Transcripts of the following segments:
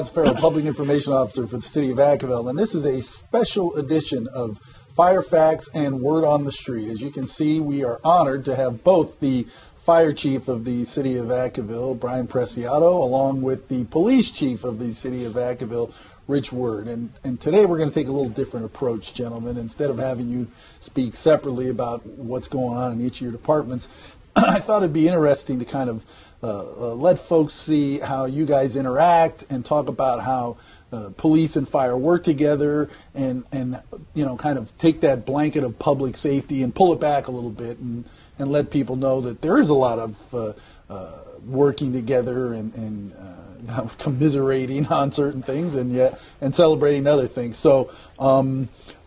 Farrell, Public Information Officer for the City of Vacaville, and this is a special edition of Fire Facts and Word on the Street. As you can see, we are honored to have both the Fire Chief of the City of Vacaville, Brian Preciado, along with the Police Chief of the City of Vacaville, Rich Word. And today we're going to take a little different approach, gentlemen. Instead of having you speak separately about what's going on in each of your departments, I thought it'd be interesting to kind of let folks see how you guys interact and talk about how police and fire work together, and you know, kind of take that blanket of public safety and pull it back a little bit and let people know that there is a lot of working together and commiserating on certain things and celebrating other things. So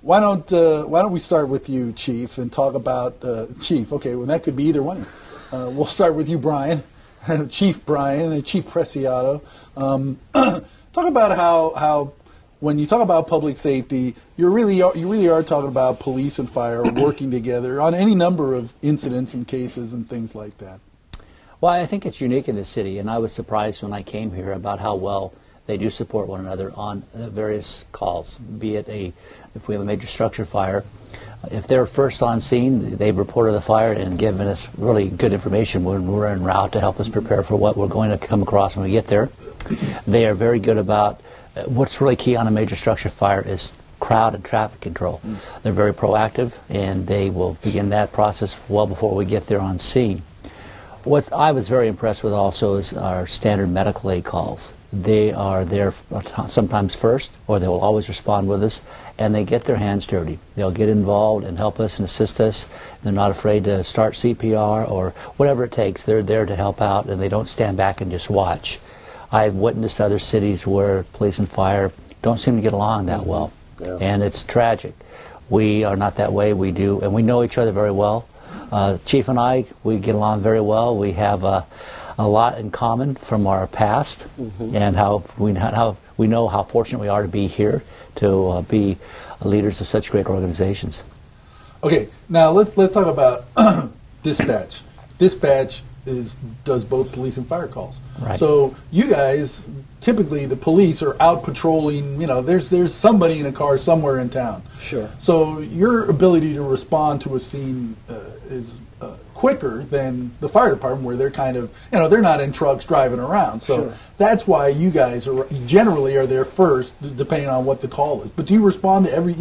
why don't we start with you, Chief, and talk about Chief? Okay, well, that could be either one. We'll start with you, Brian. Chief Brian and Chief Preciado. Talk about how when you talk about public safety, you really are talking about police and fire working together on any number of incidents and cases and things like that. Well, I think it's unique in the city, and I was surprised when I came here about how well they do support one another on various calls, be it if we have a major structure fire. If they're first on scene, they've reported the fire and given us really good information when we're en route to help us prepare for what we're going to come across when we get there. They are very good about what's really key on a major structure fire is crowd and traffic control. They're very proactive, and they will begin that process well before we get there on scene. What I was very impressed with also is our standard medical aid calls. They are there sometimes first, or they will always respond with us, and they get their hands dirty. They'll get involved and help us and assist us. They're not afraid to start CPR or whatever it takes. They're there to help out, and they don't stand back and just watch. I've witnessed other cities where police and fire don't seem to get along that well, and it's tragic. We are not that way. We do, and we know each other very well. Chief and I, we get along very well. We have a lot in common from our past, and how we know how fortunate we are to be here, to be leaders of such great organizations. Okay, now let's talk about dispatch. Dispatch does both police and fire calls. Right. So you guys, typically the police are out patrolling. You know, there's somebody in a car somewhere in town. Sure. So your ability to respond to a scene is quicker than the fire department, where they're kind of, you know, they're not in trucks driving around. So sure. That's why you guys generally are there first, depending on what the call is. But do you respond to every?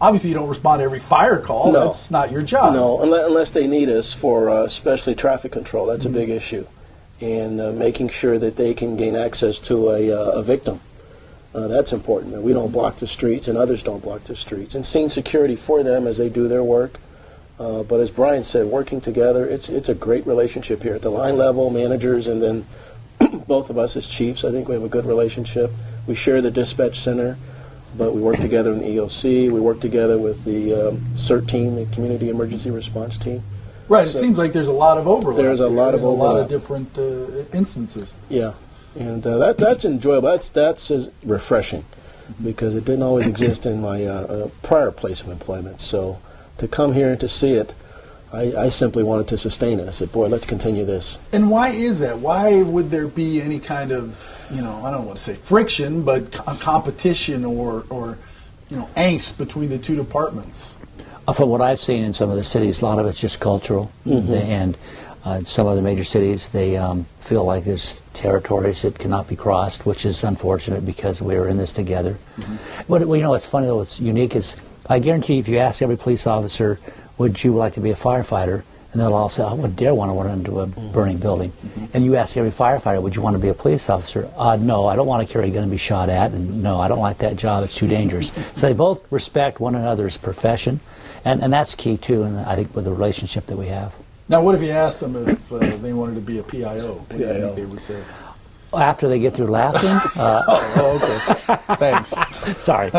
Obviously you don't respond to every fire call. No. That's not your job. No, unless they need us for especially traffic control. That's a big issue, and making sure that they can gain access to a victim. That's important. We don't block the streets, and others don't block the streets. And scene security for them as they do their work. But as Brian said, working together, it's a great relationship here at the line level, managers, and then both of us as chiefs. I think we have a good relationship. We share the dispatch center, but we work together in the EOC. We work together with the CERT team, the Community Emergency Response Team. Right. It seems like there's a lot of overlap. There's a lot of overlap. A lot of different instances. Yeah, and that's enjoyable. That's refreshing, because it didn't always exist in my prior place of employment. So to come here and to see it, I simply wanted to sustain it. I said, boy, let's continue this. And why is that? Why would there be any kind of, you know, I don't want to say friction, but competition or angst between the two departments? From what I've seen in some of the cities, a lot of it's just cultural. And some other major cities, they feel like there's territories that cannot be crossed, which is unfortunate because we're in this together. But you know, what's funny though, what's unique is, I guarantee if you ask every police officer, would you like to be a firefighter? And they'll all say, I would dare want to run into a burning building. And you ask every firefighter, would you want to be a police officer? No, I don't want to carry a gun and be shot at. And no, I don't like that job. It's too dangerous. So they both respect one another's profession. And that's key, too, and I think with the relationship that we have. Now, what if you asked them if they wanted to be a PIO? What do you think they would say? After they get through laughing? Okay. Thanks. Sorry.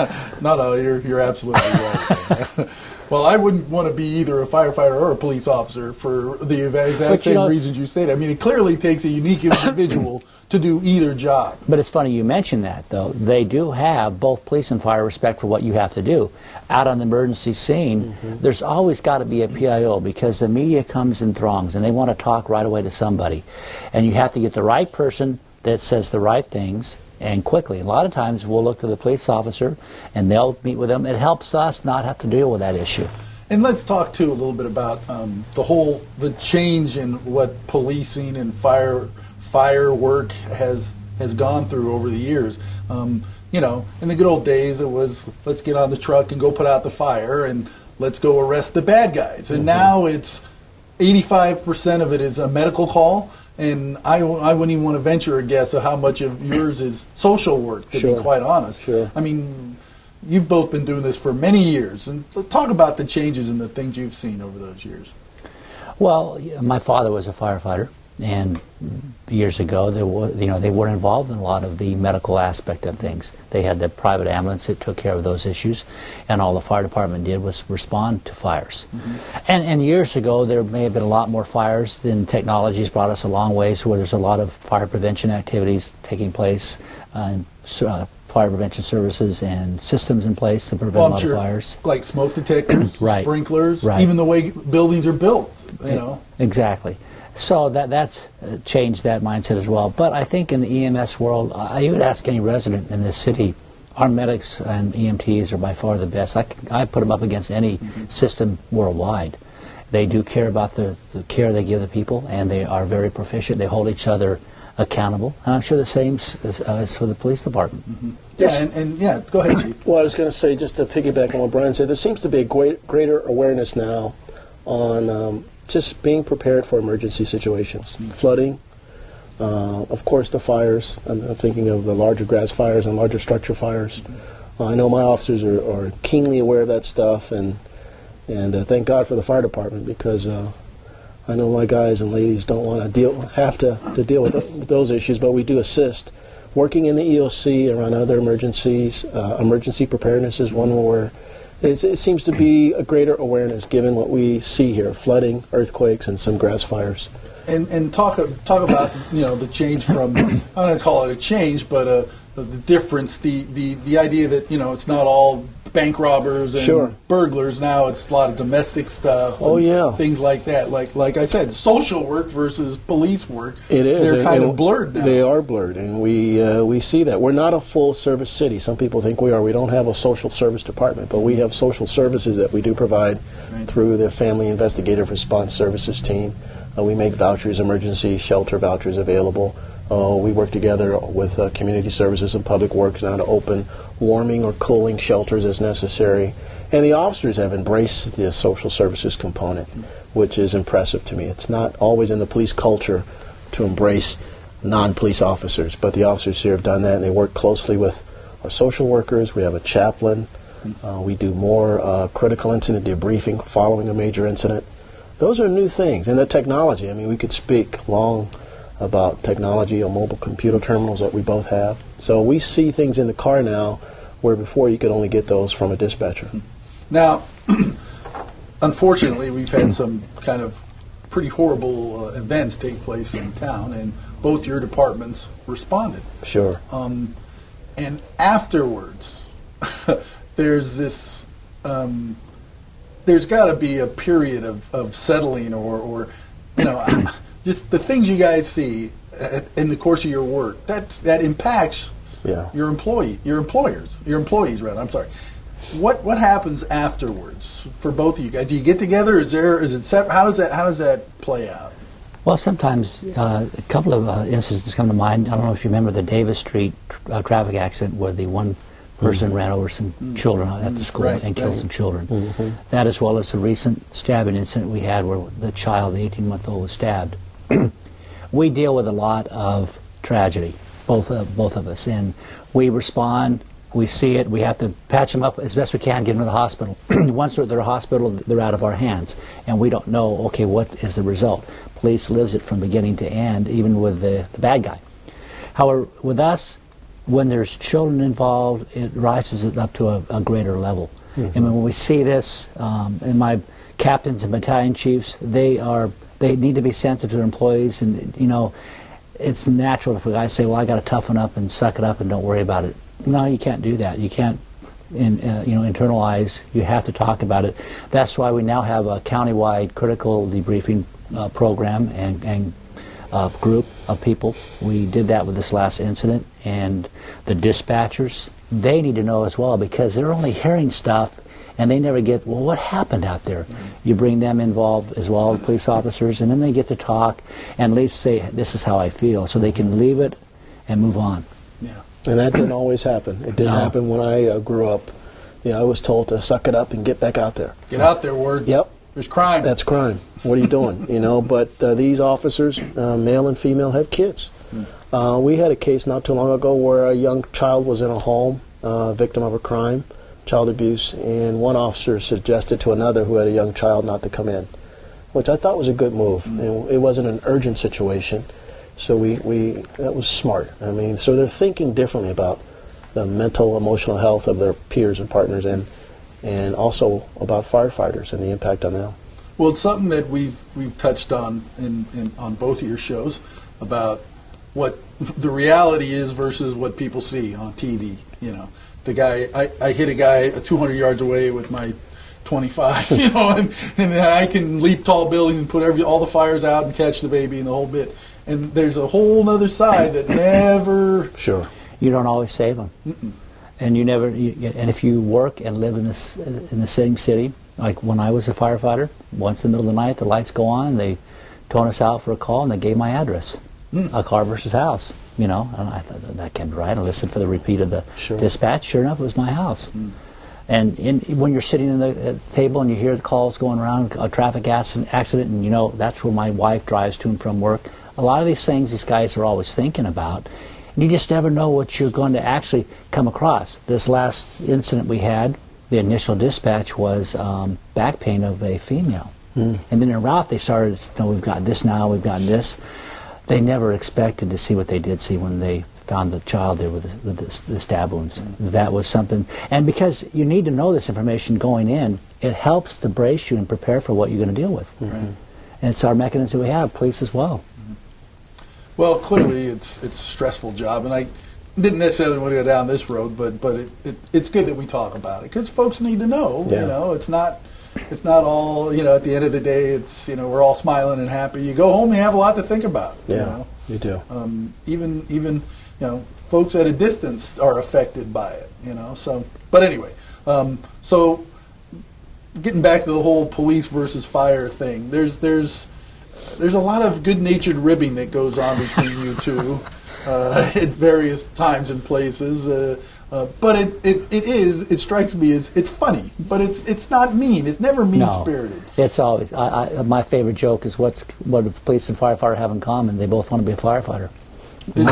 No, you're absolutely right. Well, I wouldn't want to be either a firefighter or a police officer for the exact same reasons you stated. I mean, it clearly takes a unique individual to do either job. But it's funny you mention that, though. They do have, both police and fire, respect for what you have to do. Out on the emergency scene, there's always got to be a PIO, because the media comes in throngs and they want to talk right away to somebody. And you have to get the right person that says the right things and quickly. A lot of times we'll look to the police officer and they'll meet with them. It helps us not have to deal with that issue. And let's talk too a little bit about the change in what policing and fire work has gone through over the years. You know, in the good old days, it was let's get on the truck and go put out the fire, and let's go arrest the bad guys. And now it's 85% of it is a medical call, and I wouldn't even want to venture a guess of how much of yours is social work, to be quite honest. Sure. I mean, you've both been doing this for many years, and talk about the changes and the things you've seen over those years. Well, my father was a firefighter, and years ago they weren't involved in a lot of the medical aspect of things. They had the private ambulance that took care of those issues, and all the fire department did was respond to fires. And years ago there may have been a lot more fires. Then technology's brought us a long ways where there's a lot of fire prevention activities taking place, fire prevention services and systems in place to prevent a lot of fires. Like smoke detectors, Right. sprinklers, Right. even the way buildings are built, you know. Exactly. So that's changed that mindset as well. But I think in the EMS world, you would ask any resident in this city, our medics and EMTs are by far the best. I put them up against any system worldwide. They do care about the care they give the people, and they are very proficient. They hold each other accountable. And I'm sure the same is for the police department. Yeah, and yeah, go ahead, Chief. Well, I was going to say, just to piggyback on what Brian said, there seems to be a greater awareness now on just being prepared for emergency situations. Flooding, of course the fires. I'm thinking of the larger grass fires and larger structure fires. I know my officers are keenly aware of that stuff, and thank God for the fire department, because I know my guys and ladies don't want to have to deal with those issues, but we do assist. Working in the EOC around other emergencies, emergency preparedness is one where it seems to be a greater awareness given what we see here: flooding, earthquakes, and some grass fires. And talk about, you know, the change from, I'm going to call it a change, but the difference, the idea that, you know, it's not all bank robbers and burglars. Now it's a lot of domestic stuff. Things like that. Like I said, social work versus police work. It is. They're kind of blurred now. They are blurred, and we see that. We're not a full service city. Some people think we are. We don't have a social service department, but we have social services that we do provide through the Family Investigative Response Services team. We make vouchers, emergency shelter vouchers available. We work together with community services and public works now to open warming or cooling shelters as necessary. And the officers have embraced the social services component, which is impressive to me. It's not always in the police culture to embrace non-police officers, but the officers here have done that, and they work closely with our social workers. We have a chaplain. We do more critical incident debriefing following a major incident. Those are new things. And the technology, I mean, we could speak long about technology or mobile computer terminals that we both have. So we see things in the car now where before you could only get those from a dispatcher. Now, unfortunately, we've had some kind of pretty horrible events take place in town, and both your departments responded. Sure. And afterwards, there's this, there's got to be a period of settling or you know, just the things you guys see in the course of your work, that impacts your employees. I'm sorry. What happens afterwards for both of you guys? Do you get together? Is it separate? How does that play out? Well, sometimes a couple of incidents come to mind. I don't know if you remember the Davis Street traffic accident where the one person ran over some children at the school and killed some children. That, as well as the recent stabbing incident we had where the child, the 18-month-old, was stabbed. We deal with a lot of tragedy, both of us, and we respond. We see it. We have to patch them up as best we can, get them to the hospital. Once they're at the hospital, they're out of our hands, and we don't know, okay, what is the result? Police lives it from beginning to end, even with the bad guy. However, with us, when there's children involved, it rises it up to a greater level. And when we see this, and my captains and battalion chiefs, they need to be sensitive to their employees, and you know, it's natural if a guy say, "Well, I got to toughen up and suck it up and don't worry about it." No, you can't do that. You can't, internalize. You have to talk about it. That's why we now have a county-wide critical debriefing program and group of people. We did that with this last incident, and the dispatchers, they need to know as well, because they're only hearing stuff and they never get, well, what happened out there? You bring them involved as well, the police officers, and then they get to talk and at least say, this is how I feel, so they can leave it and move on. Yeah. And that didn't always happen. It didn't happen when I grew up. Yeah, I was told to suck it up and get back out there. Get out there, word. Yep. There's crime. That's crime. What are you doing? You know, but these officers, male and female, have kids. We had a case not too long ago where a young child was in a home, victim of a crime, child abuse, and one officer suggested to another who had a young child not to come in, which I thought was a good move. And it wasn't an urgent situation, so that was smart. I mean, so they're thinking differently about the mental, emotional health of their peers and partners, and also about firefighters and the impact on them. Well, it's something that we've touched on on both of your shows about what the reality is versus what people see on TV. You know, the guy, I hit a guy 200 yards away with my 25, you know, and then I can leap tall buildings and put all the fires out and catch the baby and the whole bit. And there's a whole other side that never. Sure. You don't always save them. And you never. And if you work and live in the same city, like when I was a firefighter, once in the middle of the night, the lights go on, they tone us out for a call, and they gave my address, a car versus house. You know, and I thought that can't be right. I listened for the repeat of the dispatch. Sure enough, it was my house. And when you're sitting in the table and you hear the calls going around, a traffic accident, and you know that's where my wife drives to and from work. A lot of these things these guys are always thinking about. And you just never know what you're going to actually come across. This last incident we had, the initial dispatch was back pain of a female. And then en route they started, no, we've got this now, we've got this. They never expected to see what they did see when they found the child there with the stab wounds. That was something. And because you need to know this information going in, it helps to brace you and prepare for what you're going to deal with. And it's our mechanism we have, police as well. Well, clearly it's a stressful job, and I didn't necessarily want to go down this road, but it's good that we talk about it because folks need to know. You know, it's not all, you know, at the end of the day, it's, you know, we're all smiling and happy. You go home, you have a lot to think about. Yeah, you know? You do. Even you know, folks at a distance are affected by it. You know, so but anyway, so getting back to the whole police versus fire thing, there's a lot of good-natured ribbing that goes on between you two at various times and places. But it strikes me as it's funny, but it's not mean. It's never mean-spirited. No, it's always. My favorite joke is what do police and firefighter have in common? They both want to be a firefighter. Is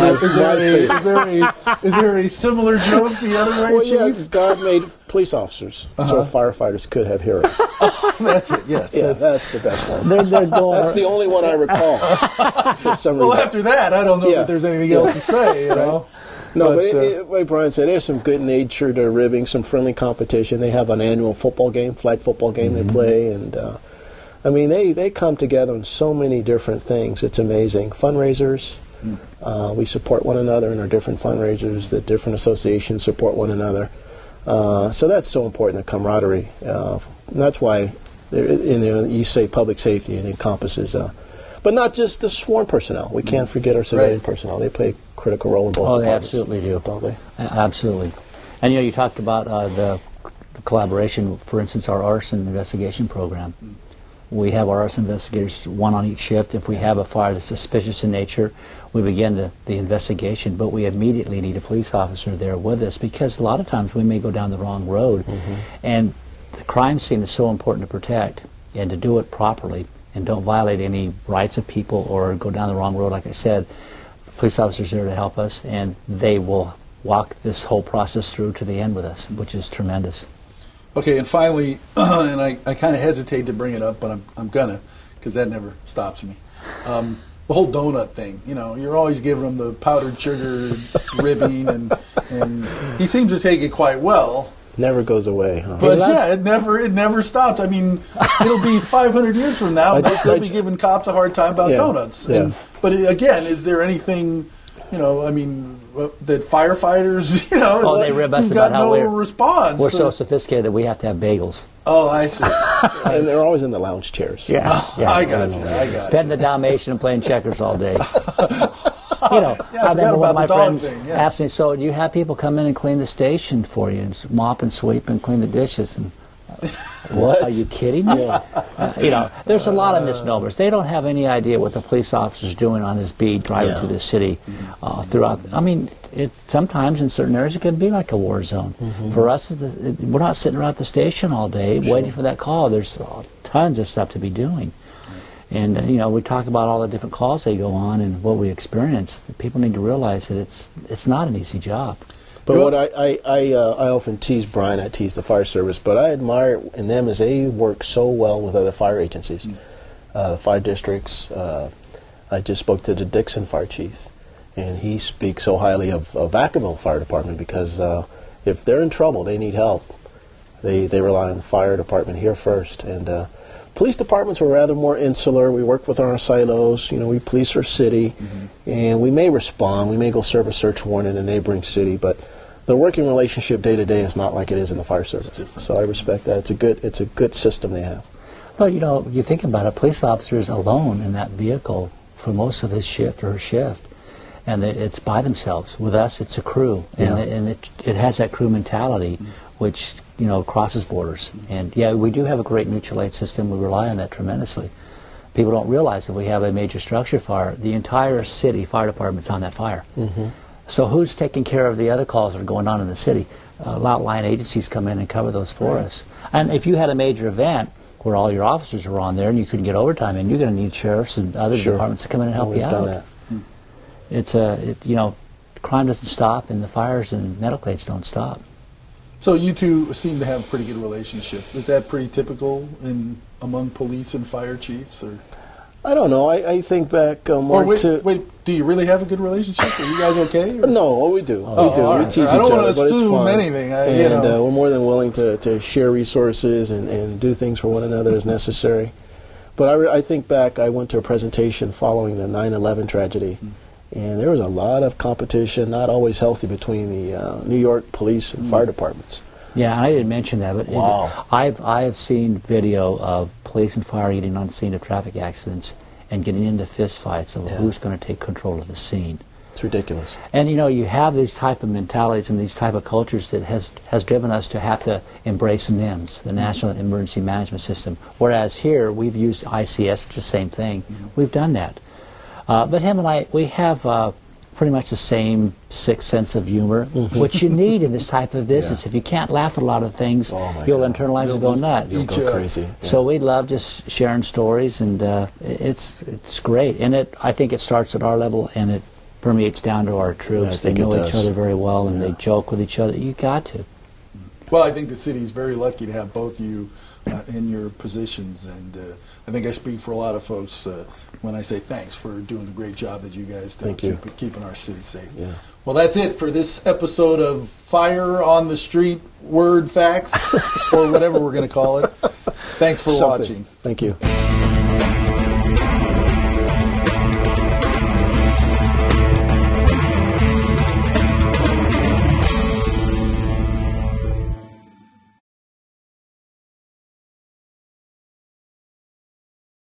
there a similar joke the other way, Chief? Yeah, God made police officers, so firefighters could have heroes. That's it, yes. Yeah, that's the best one. That's the only one I recall. For some reason. Well, after that, I don't know that there's anything else to say, you know. No, but like Brian said, there's some good-natured ribbing, some friendly competition. They have an annual football game, flag football game they play, and I mean, they come together on so many different things. It's amazing. Fundraisers. We support one another in our different fundraisers. The different associations support one another. So that's so important, the camaraderie. That's why you say public safety, and it encompasses, but not just the sworn personnel. We can't forget our civilian personnel. They play a critical role in both departments. They absolutely do. Don't they? Absolutely. And you know, you talked about the collaboration, for instance, our arson investigation program. We have our arson investigators, one on each shift. If we have a fire that's suspicious in nature, we begin the investigation, but we immediately need a police officer there with us because a lot of times we may go down the wrong road. And the crime scene is so important to protect and to do it properly and don't violate any rights of people or go down the wrong road. Like I said, the police officers are there to help us, and they will walk this whole process through to the end with us, which is tremendous. Okay, and finally, and I kind of hesitate to bring it up, but I'm gonna, because that never stops me. The whole donut thing, you know, you're always giving him the powdered sugar ribbing, and he seems to take it quite well. Never goes away, huh? But yeah, it never stops. I mean, it'll be 500 years from now, and they'll still be giving cops a hard time about donuts. Yeah. But again, is there anything, you know, I mean, that firefighters, Oh, they rib us who've about got how no response. we're so sophisticated that we have to have bagels. Oh, I see. And they're always in the lounge chairs. Yeah, yeah. I got you. I got Petting the Dalmatian and playing checkers all day. I I remember one of my friends thing, asked me, so do you have people come in and clean the station for you, and mop and sweep and clean the dishes? And what? Are you kidding me? There's a lot of misnomers. They don't have any idea what the police officer's doing on his beat driving through the city throughout. I mean, sometimes in certain areas it can be like a war zone. For us, we're not sitting around the station all day waiting for that call. There's tons of stuff to be doing. And, we talk about all the different calls they go on and what we experience. People need to realize that it's not an easy job. But what I often tease Brian, I tease the fire service, but I admire in them is they work so well with other fire agencies, the fire districts. I just spoke to the Dixon fire chief, and he speaks so highly of Vacaville Fire Department because if they're in trouble, they need help. They rely on the fire department here first. And police departments were rather more insular. We work with our silos. We police our city, and we may respond. We may go serve a search warrant in a neighboring city, but the working relationship day to day is not like it is in the fire service. So I respect that. It's a good system they have. But you think about it, police officer is alone in that vehicle for most of his shift or her shift, and it's by themselves. With us, it's a crew, and it has that crew mentality, which crosses borders. And we do have a great mutual aid system. We rely on that tremendously. People don't realize if we have a major structure fire, the entire city fire department's on that fire. So who's taking care of the other calls that are going on in the city? Outlying agencies come in and cover those for us. And if you had a major event where all your officers were on there and you couldn't get overtime in, you're going to need sheriffs and other departments to come in and help you out. We've done that. Crime doesn't stop, and the fires and medical aids don't stop. So you two seem to have a pretty good relationship. Is that pretty typical among police and fire chiefs, or? I don't know. I think back more to... Wait, do you really have a good relationship? Are you guys okay? Or? No, we do. We do. Right. We tease I don't each want other, to but it's assume fun. anything. We're more than willing to share resources and do things for one another as necessary. But I think back, I went to a presentation following the 9/11 tragedy, and there was a lot of competition, not always healthy, between the New York police and fire departments. Yeah, I didn't mention that, but I have seen video of police and fire getting on scene of traffic accidents and getting into fist fights over who's going to take control of the scene. It's ridiculous. And you have these type of mentalities and these type of cultures that has driven us to have to embrace NIMS, the National Emergency Management System. Whereas here we've used ICS, which is the same thing. We've done that. But him and I, we have pretty much the same sixth sense of humor, which you need in this type of business. If you can't laugh at a lot of things, you'll internalize and go nuts. You'll go crazy. So we love just sharing stories, and it's great. And I think it starts at our level, and it permeates down to our troops. They know each other very well, and they joke with each other. You got to. Well, I think the city's very lucky to have both you in your positions, and I think I speak for a lot of folks when I say thanks for doing the great job that you guys do. Thank you. Keeping our city safe. Yeah. Well, that's it for this episode of Fire on the Street Word Facts, or whatever we're going to call it. Thanks for watching. Thank you.